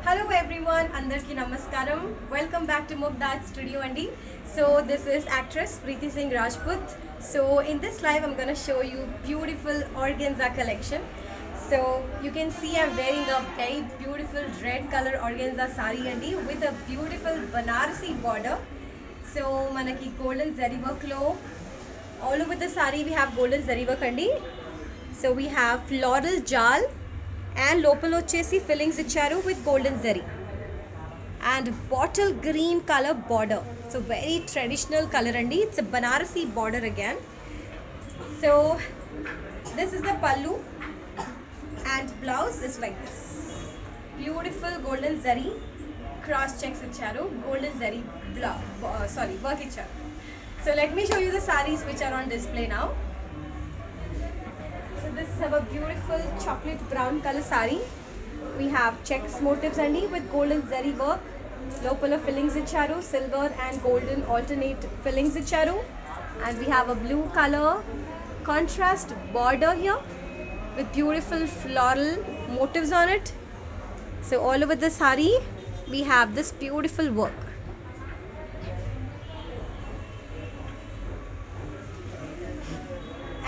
Hello everyone, Andarki Namaskaram. Welcome back to Mugdad Studio Andi. So this is actress Preeti Singh Rajput. So in this live I'm gonna show you beautiful organza collection. So you can see I'm wearing a very beautiful red color organza sari andi with a beautiful Banarasi border. So manaki golden zari work lo. All over the sari we have golden zari work andi. So we have floral jal and lopal వచ్చేసి fillings ఇచ్చారు with golden zari and bottle green color border. So very traditional color andi. It's a Banarasi border again. So this is the pallu and blouse is like this. Beautiful golden zari cross checks ఇచ్చారు, golden zari work ఇచ్చారు. So let me show you the sarees which are on display now. So this is our beautiful chocolate brown color sari. We have checks motifs andi with golden zari work. Lopala fillings icharu, silver and golden alternate fillings icharu. And we have a blue color contrast border here with beautiful floral motifs on it. So all over the sari we have this beautiful work.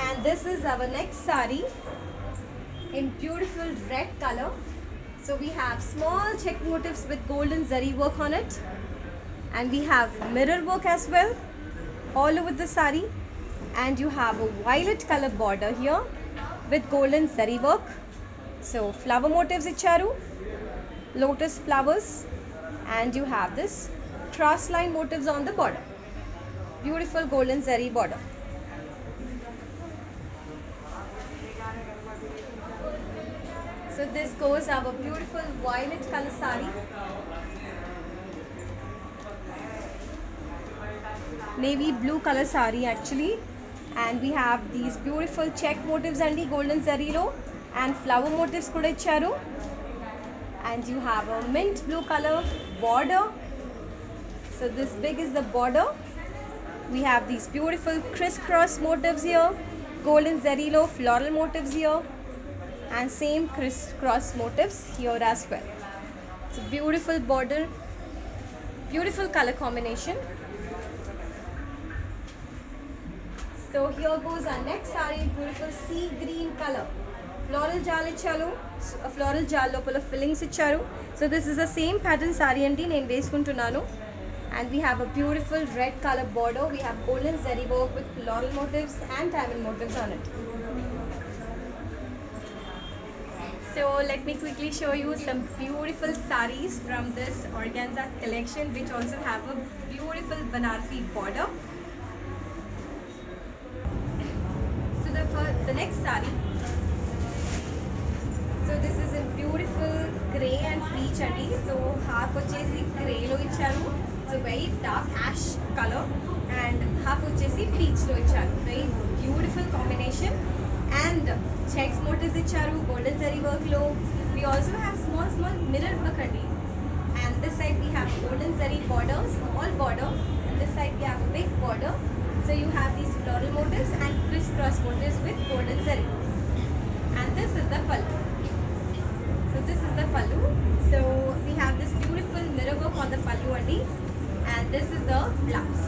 And this is our next sari in beautiful red color. So we have small check motifs with golden zari work on it, and we have mirror work as well all over the sari. And you have a violet color border here with golden zari work. So flower motifs icharu, lotus flowers, and you have this cross line motifs on the border. Beautiful golden zari border. So this goes our beautiful violet color sari. Navy blue color sari actually. And we have these beautiful check motifs and the golden zari lo and flower motifs kuda icharu. And you have a mint blue color border. So this big is the border. We have these beautiful crisscross motifs here, golden zari lo floral motifs here, and same crisscross motifs here as well. It's a beautiful border, beautiful color combination. So here goes our next saree, beautiful sea green color. Floral jal icharu, floral jal lopala fillings icharu. So this is the same pattern saree andi nenu veskuntunnanu. And we have a beautiful red color border. We have golden zari work with floral motifs and diamond motifs on it. So let me quickly show you some beautiful sarees from this organza collection, which also have a beautiful Banarasi border. So the next saree. So this is a beautiful grey and peach andi. So half vachesi grey lo icharu. So very dark ash color, and half vachesi peach lo icharu. Very beautiful combination. And checks motifs icharu, golden zari work lo. We also have small mirror work andi. And this side we have golden zari border, small border. And this side we have a big border. So you have these floral motifs and crisscross motifs with golden zari. And this is the pallu. So this is the pallu. So we have this beautiful mirror work on the pallu andi. And this is the blouse.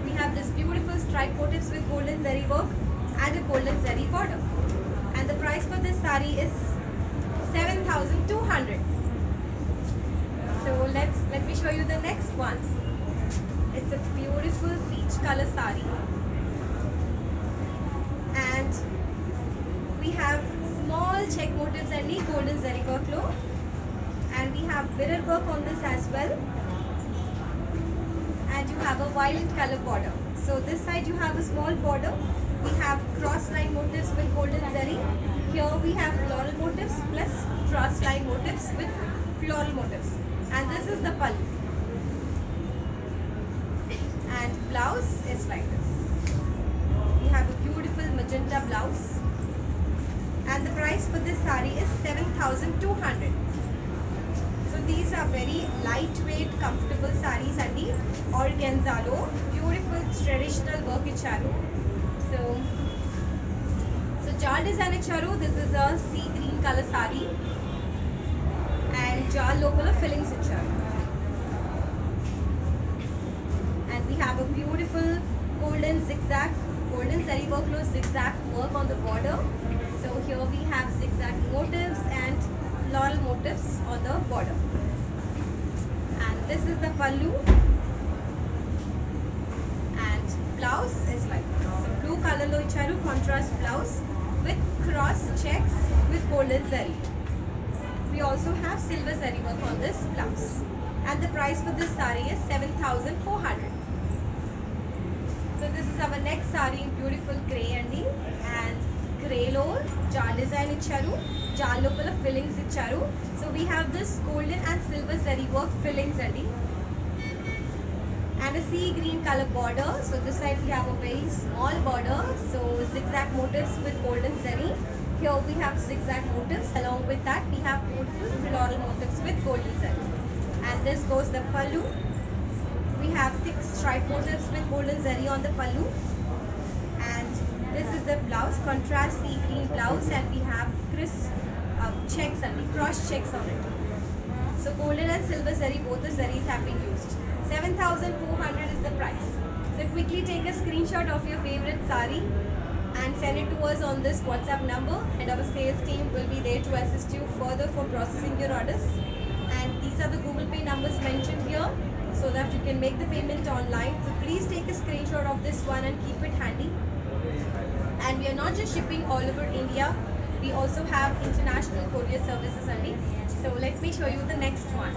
We have this beautiful stripe motifs with golden zari work and a golden zari border. And the price for this sari is 7,200. So let me show you the next one. It's a beautiful peach color sari, and we have small check motifs and the golden zari work low, and we have mirror work on this as well, and you have a violet color border. So this side you have a small border. We have cross line motifs with golden zari. Here we have floral motifs plus cross line motifs with floral motifs, and this is the pallu. And blouse is like this. We have a beautiful magenta blouse, and the price for this sari is 7,200. So these are very lightweight, comfortable saris and the organza lo beautiful traditional work icharu. So jal design icharu. This is a sea green color sari, and jal local fillings icharu. And we have a beautiful golden zari work low zigzag work on the border. So here we have zigzag motifs and floral motifs on the border, and this is the pallu, and blouse is like this. So blue color lo icharu, contrast blouse with cross checks with golden zari. We also have silver zari work on this blouse, and the price for this sari is 7,400. So this is our next sari in beautiful grey and grey lo jal design icharu, jal lopala fillings icharu. So we have this golden and silver zari work fillings and a sea green color border. So this side we have a very small border, so zigzag motifs with golden zari. Here we have zigzag motifs. Along with that we have beautiful floral motifs with golden zari, and this goes the pallu. We have thick stripe motifs with golden zari on the pallu, and this is the blouse, contrast sea green blouse, and we have crisp checks and cross checks on it. So golden and silver zari, both the zaris have been used. 7,400 is the price. So quickly take a screenshot of your favorite sari and send it to us on this WhatsApp number, and our sales team will be there to assist you further for processing your orders. And these are the Google Pay numbers mentioned here, so that you can make the payment online. So please take a screenshot of this one and keep it handy. And we are not just shipping all over India, we also have international courier services only. So let me show you the next one.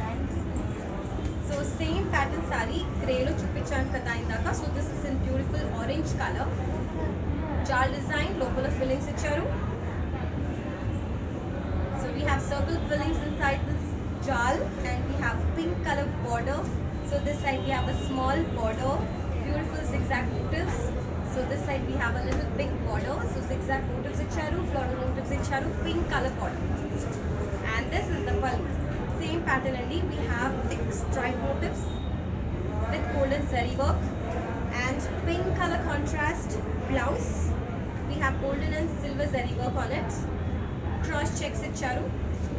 So same pattern sari, grey lo chuppichan kada indaka. So this is in beautiful orange color, jal design, local fillings icharu. So we have circle fillings inside this jal, and we have pink color border. So this side we have a small border, beautiful zigzag motifs. So this side we have a little pink border. So zigzag motifs icharu, floral motifs icharu, pink color border. And this is the pallu. Same pattern only. We have thick stripe motifs with golden zari work and pink color contrast blouse. We have golden and silver zari work on it. Cross checks icharu,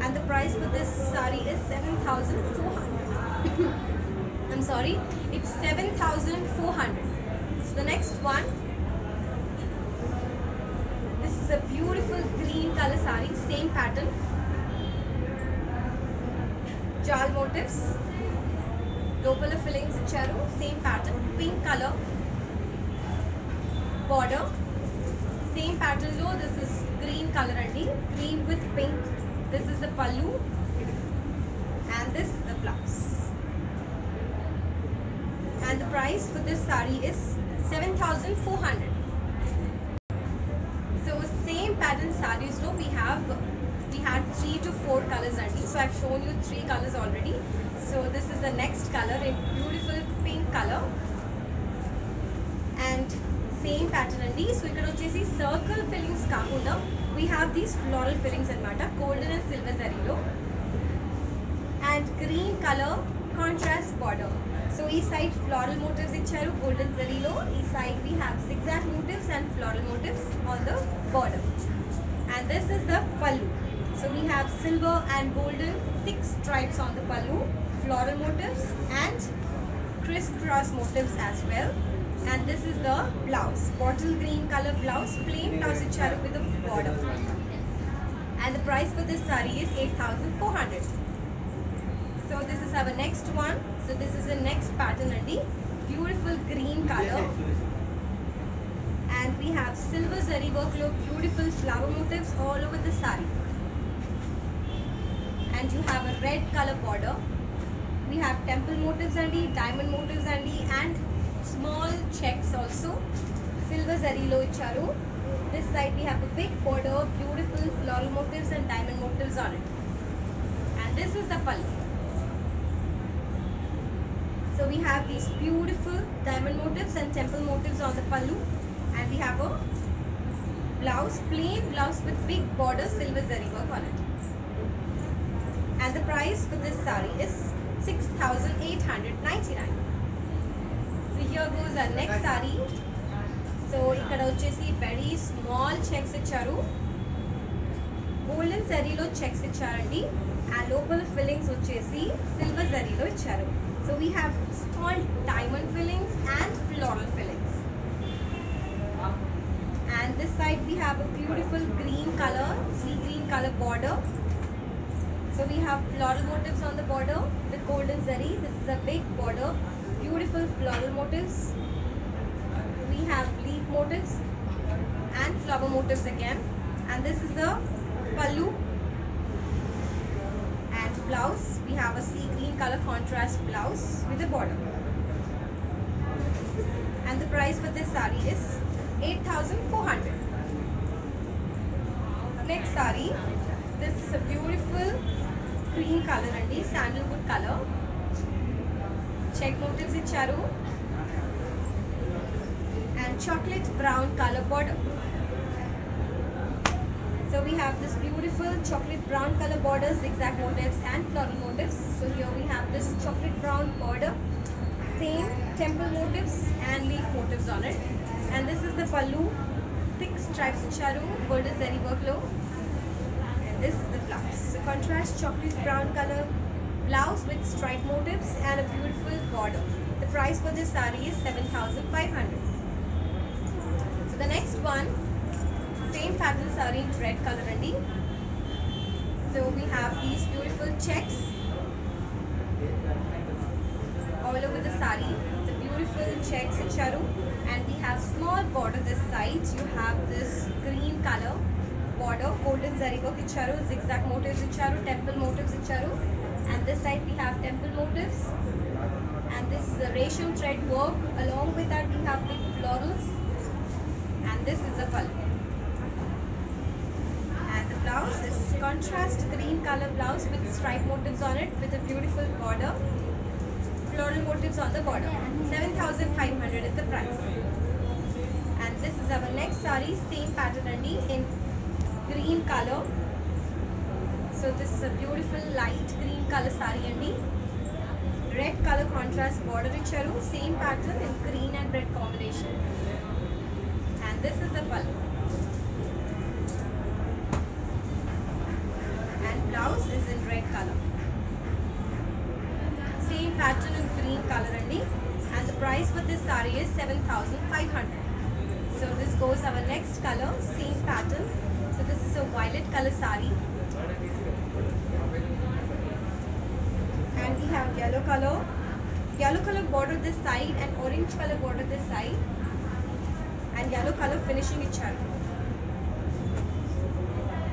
and the price for this sari is 7,400. I'm sorry, it's 7,400. So the next one, this is a beautiful green color sari, same pattern, jal motifs, local fillings icharu, same pattern, pink color border, same pattern low. This is green color only, green with pink. This is the pallu, and this is the blouse. And the price for this sari is 7,400. So same pattern saris lo we had 3 to 4 colors only. So I've shown you 3 colors already. So this is the next color in beautiful pink color, and same pattern only. So you can see circle fillings kaakunda we have these floral fillings anamata, golden and silver zari lo, and green color contrast border. So each side floral motifs icharu, golden zari lo. Each side we have zigzag motifs and floral motifs on the border. And this is the pallu. So we have silver and golden thick stripes on the pallu, floral motifs and crisscross motifs as well. And this is the blouse, bottle green color blouse, plain blouse icharu with a border. And the price for this sari is 8,400. So this is our next one. So this is the next pattern andi, beautiful green color, and we have silver zari work, beautiful flower motifs all over the sari. And you have a red color border. We have temple motifs diamond motifs and small checks also. Silver zari lo icharu. This side we have a big border, beautiful floral motifs and diamond motifs on it. And this is the pallu. So we have these beautiful diamond motifs and temple motifs on the pallu, and we have a blouse, plain blouse with big border, silver zari work on it. And the price for this sari is 6,899. So here goes our next sari. So ikkada vachesi very small checks icharu, golden zari lo checks icharandi, and local fillings vachesi silver zari lo icharu. So we have small diamond fillings and floral fillings. And this side we have a beautiful green color, sea green color border. So we have floral motifs on the border with golden zari. This is a big border, beautiful floral motifs. We have leaf motifs and flower motifs again. And this is the pallu. And blouse, we have a sea green color contrast blouse with a border. And the price for this sari is 8,400. Next sari, this is a beautiful cream color and sandalwood color. Check motifs icharu and chocolate brown color border. So we have this beautiful chocolate brown color border, zigzag motifs and floral motifs. So here we have this chocolate brown border, same temple motifs and leaf motifs on it. And this is the pallu, thick stripes icharu, golden zari work lo. And this is the blouse. So contrast chocolate brown color blouse with stripe motifs and a beautiful border. The price for this sari is 7,500. So the next one, same pattern sari in red color andi. So we have these beautiful checks all over the sari. The beautiful checks icharu, and we have small border this side. You have this green color border, golden zari work icharu, zigzag motifs icharu, temple motifs icharu, and this side we have temple motifs and this resham thread work. Along with that we have big florals, and this is the pallu. And the blouse is contrast green color blouse with stripe motifs on it with a beautiful border, floral motifs on the border. 7,500 is the price. And this is our next sari, same pattern andi in green color. So this is a beautiful light green color sari andi. Red color contrast border icharu, same pattern in green and red combination. And this is the pallu. And blouse is in red color. Same pattern in green color andi. And the price for this sari is 7,500. So this goes our next color, same pattern. So this is a violet color sari. And we have yellow color border this side and orange color border this side, and yellow color finishing each other.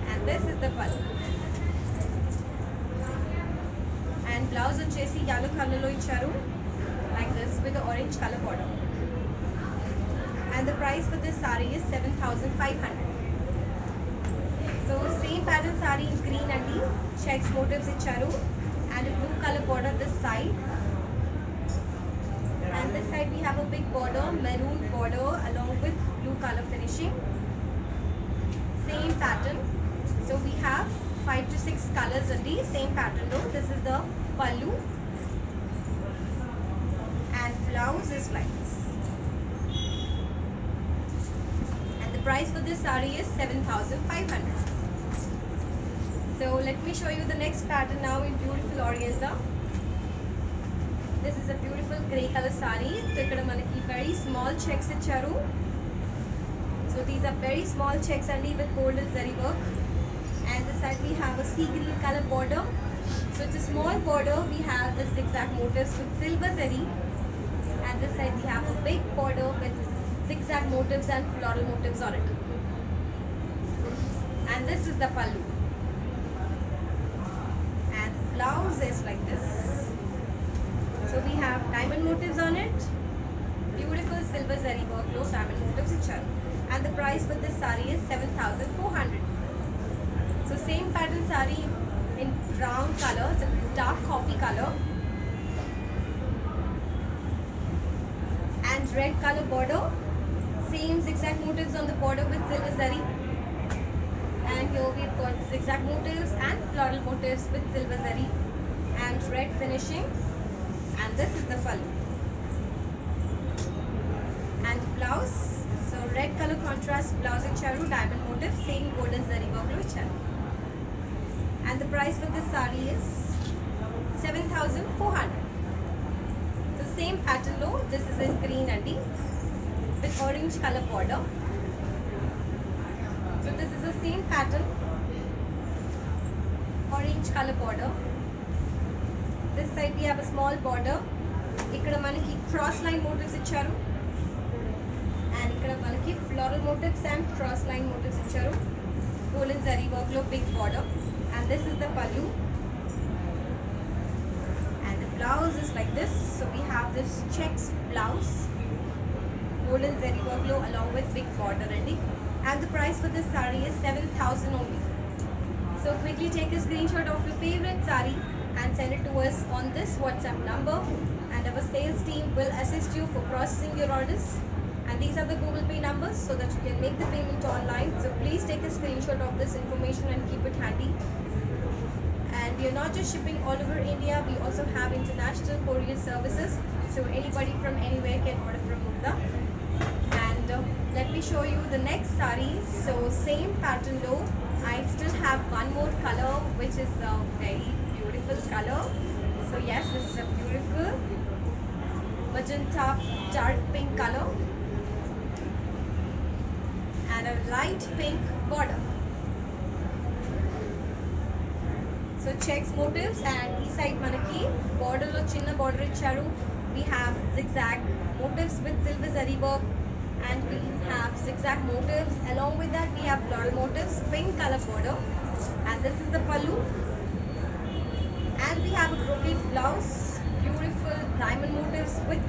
And this is the pallu. And blouse vachesi yellow color lo icharu like this with the orange color border. And the price for this sari is 7,500. So same pattern sari in green and checks motifs icharu, and a blue color border this side. And this side we have a big border, maroon border along with blue color finishing. Same pattern. So we have 5 to 6 colors only, same pattern though. This is the pallu. And blouse is like this. And the price for this sari is 7,500. So let me show you the next pattern now in beautiful organza. This is a beautiful grey color sari. So ikkada manaki very small checks icharu. So these are very small checks and with golden zari work. And this side we have a sea green color border. So it's a small border. We have the zigzag motifs with silver zari. And this side we have a big border with zigzag motifs and floral motifs on it. And this is the pallu. And blouse is like this. So we have diamond motifs on it. Beautiful silver zari workload diamond motifs icharu. And the price for this saree is 7,400. So same pattern saree in brown color, it's a dark coffee color. And red color border. Same zigzag motifs on the border with silver zari. And here we've got zigzag motifs and floral motifs with silver zari and red finishing. And this is the pallu. And blouse. So red color contrast blouse icharu, diamond motif, same golden zari work icharu. And the price for this saree is 7,400. So same pattern low. This is in green andi with orange color border. So this is the same pattern, orange color border. This side we have a small border. Ikkada manaki cross line motifs icharu. And ikkada manaki floral motifs and cross line motifs icharu. Golden zari work lo big border. And this is the pallu. And the blouse is like this. So we have this checks blouse. Golden zari work lo along with big border andi. And the price for this saree is 7,000 only. So quickly take a screenshot of your favorite saree and send it to us on this WhatsApp number, and our sales team will assist you for processing your orders. And these are the Google Pay numbers so that you can make the payment online. So please take a screenshot of this information and keep it handy. And we are not just shipping all over India, we also have international courier services. So anybody from anywhere can order from Mugdha. And let me show you the next saree. So same pattern low. I still have one more color which is a very beautiful color. So yes, this is a beautiful magenta dark pink color and a light pink border. So checks motifs and east side manaki border lo chinna border icharu. We have zigzag motifs with silver zari work. And we have zigzag motifs. Along with that, we have floral motifs, pink color border. And this is the pallu. And we have a brocade blouse, beautiful diamond motifs with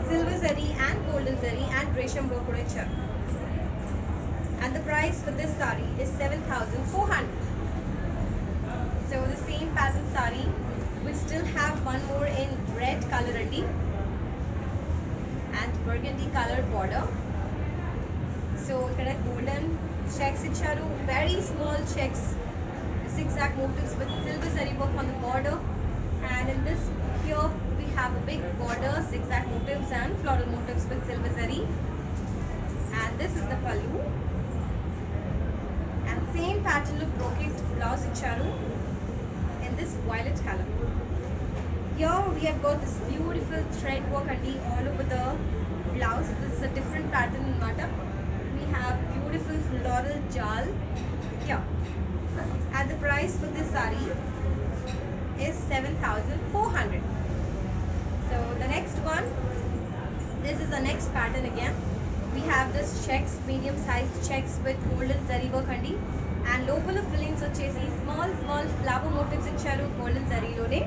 silver zari and golden zari and resham brocade. And the price for this saree is 7,400. So the same pattern saree, we still have one more in red color and burgundy color border. So ikkada golden checks icharu, very small checks, zigzag motifs with silver zari work on the border. And in this here we have a big border, zigzag motifs and floral motifs with silver zari. And this is the pallu. And same pattern look brocade blouse icharu in this violet color. Here we have got this beautiful thread work all over the blouse. This is a different pattern in Mata. We have beautiful floral jal here. And the price for this saree is 7,400. So the next one, this is the next pattern again. We have this checks, medium sized checks with golden zari work and local fillings vachesi small flower motifs icharu golden zari lone.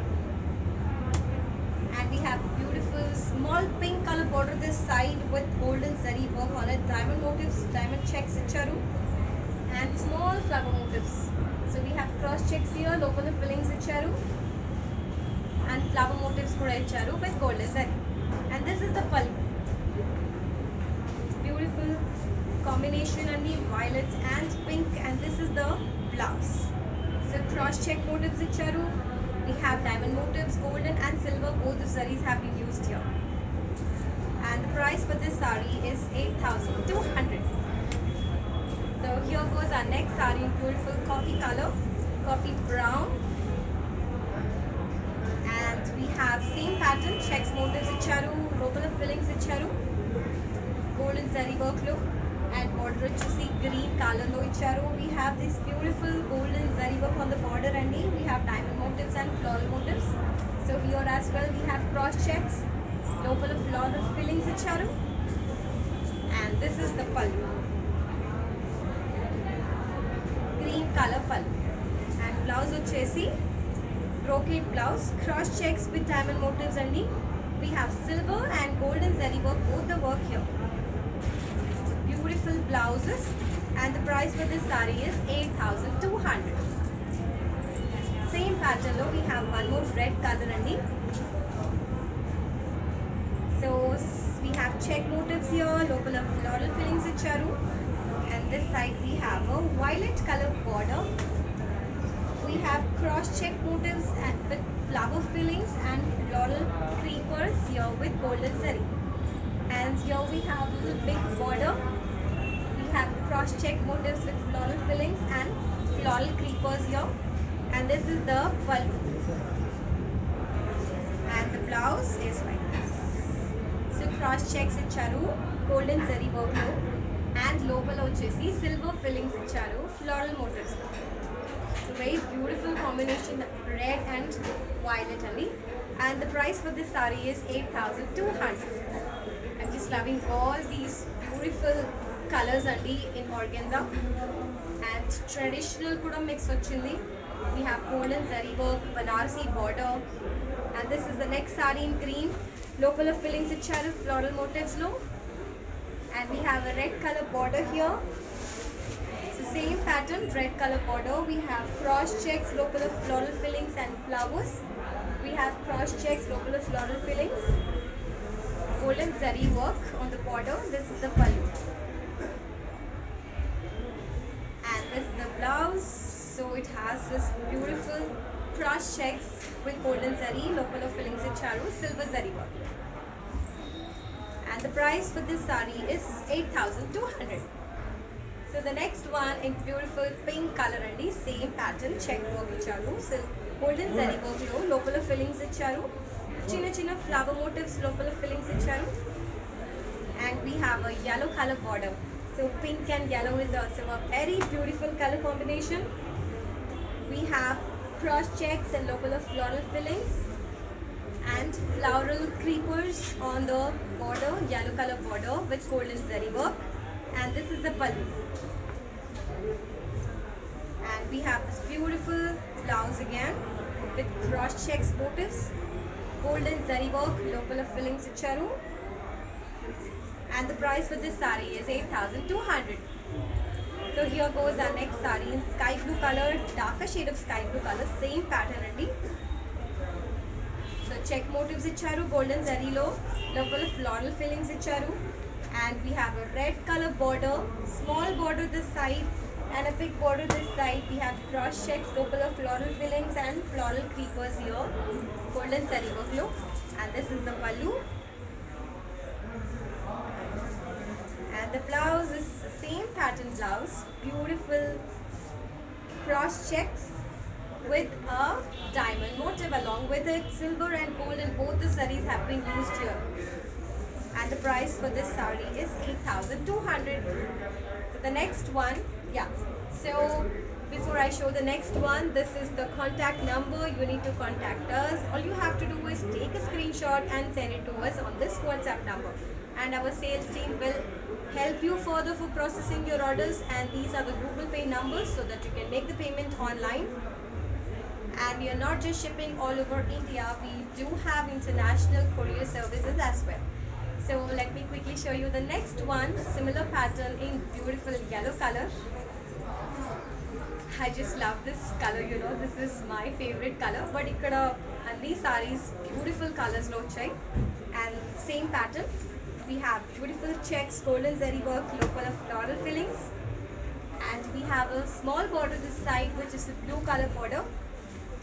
And we have beautiful small pink color border this side with golden zari work on it, diamond motifs, diamond checks icharu and small flower motifs. So we have cross checks here, local fillings icharu and flower motifs kuda icharu with golden zari. And this is the pallu. Beautiful combination and the violet and pink, and this is the blouse. So cross check motifs icharu. We have diamond motifs, golden and silver, both the sarees have been used here. And the price for this saree is 8,200. So here goes our next saree in beautiful coffee color, coffee brown. And we have same pattern, checks motifs icharu, local fillings icharu, golden zari work look and border choosy green color lo icharu. We have this beautiful golden zari work on the border and we have diamond motifs and floral motifs. So here as well we have cross checks, local floral fillings icharu. And and this is the pallu, green color pallu. And blouse vachesi brocade blouse, cross checks with diamond motifs andi. We have silver and golden zari work, both the work here. Beautiful blouses, and the price for this saree is 8,200. Same pattern lo we have one more red color andi. So we have check motifs here, local of floral fillings icharu, and this side we have a violet color border. We have cross check motifs and with flower fillings and floral creepers here with golden zari. And here we have a little big border. We have cross check motifs with floral fillings and floral creepers here. And this is the pallu. And the blouse is like this. So cross checks icharu, golden zari work lo, and local vachesi silver fillings icharu, floral motifs. So very beautiful combination, red and violet only. And the price for this saree is 8,200. I'm just loving all these beautiful colors only in organza, and traditional kuda mix ochindi. We have golden zari work, Banarasi border, and this is the next saree in green, local of fillings icharu, floral motifs lo, and we have a red color border here. So same pattern, red color border. We have cross checks, local of floral fillings and flowers. We have cross checks, local of floral fillings, golden zari work on the border. This is the pallu, and this is the blouse. So it has this beautiful cross checks with golden zari, local of fillings icharu, silver zari work. And the price for this saree is 8,200. So the next one in beautiful pink color andi, same pattern, check work icharu, golden zari work lo, local of fillings icharu, chinna flower motifs, local of fillings icharu, and we have a yellow color border. So pink and yellow is also a very beautiful color combination. We have cross checks and local of floral fillings and floral creepers on the border, yellow color border with golden zari work, and this is the pallu. And we have this beautiful blouse again with cross checks motifs, golden zari work, local of fillings icharu, and the price for this saree is 8,200. So here goes our next saree in sky blue color, darker shade of sky blue color, same pattern andi. So check motifs icharu, golden zari lo, local of floral fillings icharu, and we have a red color border, small border this side and a big border this side. We have cross checks, local of floral fillings and floral creepers here, golden zari work lo, and this is the pallu. And the blouse is the same pattern blouse, beautiful cross checks with a diamond motif along with it. Silver and gold in both the sarees have been used here. And the price for this saree is 8,200. So the next one, so before I show the next one, this is the contact number. You need to contact us. All you have to do is take a screenshot and send it to us on this WhatsApp number, and our sales team will help you further for processing your orders. And these are the Google Pay numbers so that you can make the payment online. And we are not just shipping all over India, we do have international courier services as well. So let me quickly show you the next one, similar pattern in beautiful yellow color. I just love this color, you know, this is my favorite color. But ikkada anni sarees beautiful colors lo vachai, and same pattern. We have beautiful checks, golden zari work, local of floral fillings, and we have a small border this side which is a blue color border.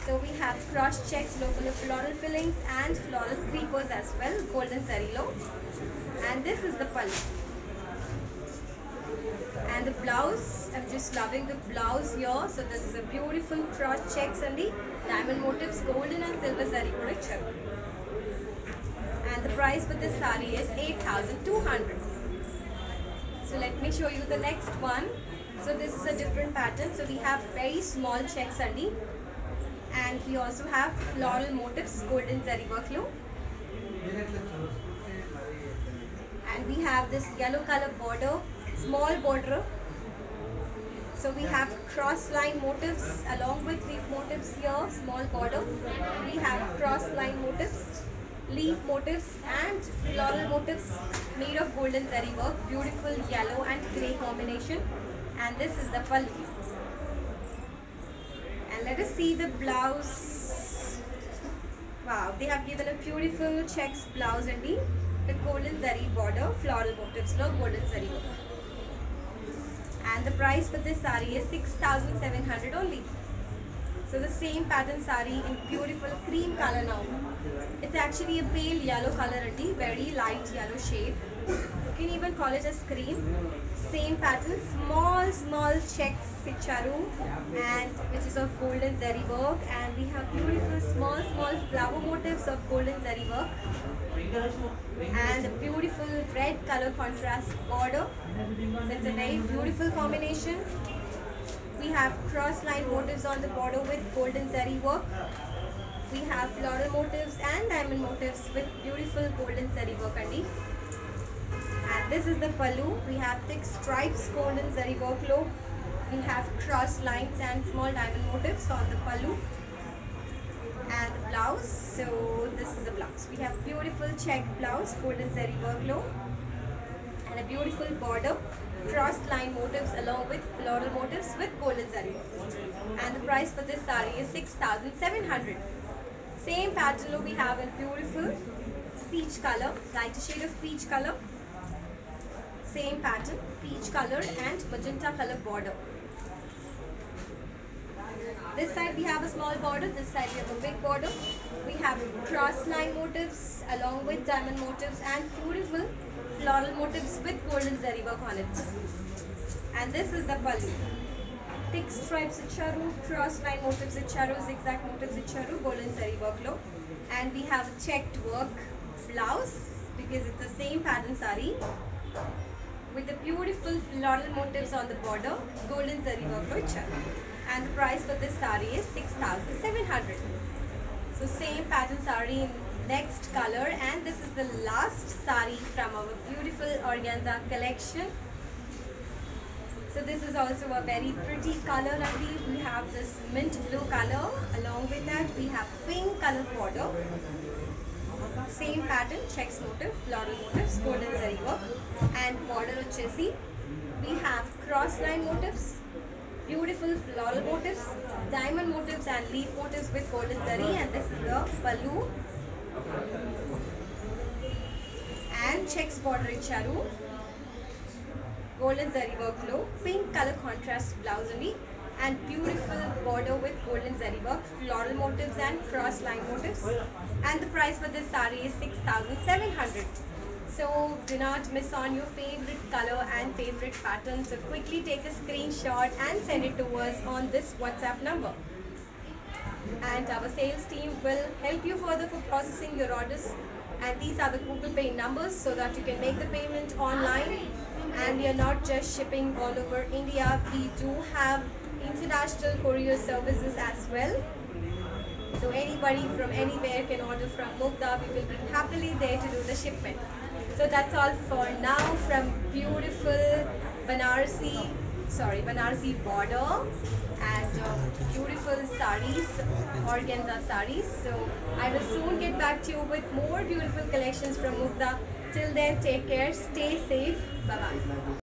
So we have cross checks, local of floral fillings and floral creepers as well, golden zari lo, and this is the pallu. And the blouse, I'm just loving the blouse here. So this is a beautiful cross checks and the diamond motifs, golden and silver zari kuda icharu. And the price for this saree is 8,200. So let me show you the next one. So this is a different pattern. So we have very small checks only, and we also have floral motifs, golden zari work lo. And we have this yellow color border, small border. So we have cross line motifs along with leaf motifs here, small border. We have cross line motifs, leaf motifs and floral motifs made of golden zari work, beautiful yellow and grey combination. And this is the pallu. And let us see the blouse. Wow, they have given a beautiful checks blouse indeed with golden zari border, floral motifs, look, golden zari work. And the price for this sari is 6,700 only. So the same pattern sari in beautiful cream color now. It's actually a pale yellow color, very light yellow shade. You can even call it as cream. Same pattern, small checks sicharu, and which is of golden zari work. And we have beautiful small flower motifs of golden zari work. And a beautiful red color contrast border. So it's a very beautiful combination. We have cross line motifs on the border with golden zari work. We have floral motifs and diamond motifs with beautiful golden zari work underneath. And this is the pallu. We have thick stripes, golden zari work low. We have cross lines and small diamond motifs on the pallu. And the blouse, so this is the blouse. We have beautiful check blouse, golden zari work low, and a beautiful border, cross line motifs along with floral motifs with golden zari work. And the price for this sari is 6,700. Same pattern look we have in beautiful peach color, lighter shade of peach color. Same pattern, peach color and magenta color border. This side we have a small border, this side we have a big border. We have cross line motifs along with diamond motifs and beautiful floral motifs with golden zari work on it. And this is the pallu. Thick stripes icharu, cross line motifs icharu, zigzag motifs icharu, golden zari work low. And we have a checked work blouse because it's the same pattern sari with the beautiful floral motifs on the border, golden zari work low icharu. And the price for this sari is 6,700. So same pattern sari in next color, and this is the last sari from our beautiful organza collection. So this is also a very pretty color. We have this mint blue color. Along with that we have pink color border. Same pattern, checks motif, floral motifs, golden zari work, and border vachesi. We have cross line motifs, beautiful floral motifs, diamond motifs and leaf motifs with golden zari, and this is the pallu. And checks border icharu, golden zari work low, pink color contrast blouse only, and beautiful border with golden zari work, floral motifs and cross line motifs. And the price for this sari is 6,700. So do not miss on your favorite color and favorite pattern. So quickly take a screenshot and send it to us on this WhatsApp number. And our sales team will help you further for processing your orders. And these are the Google Pay numbers so that you can make the payment online. And we are not just shipping all over India. We do have international courier services as well. So anybody from anywhere can order from Mugdha. We will be happily there to do the shipment. So that's all for now from beautiful Banarasi border and beautiful sarees, organza sarees. So I will soon get back to you with more beautiful collections from Mugdha. Till then, take care, stay safe, bye bye.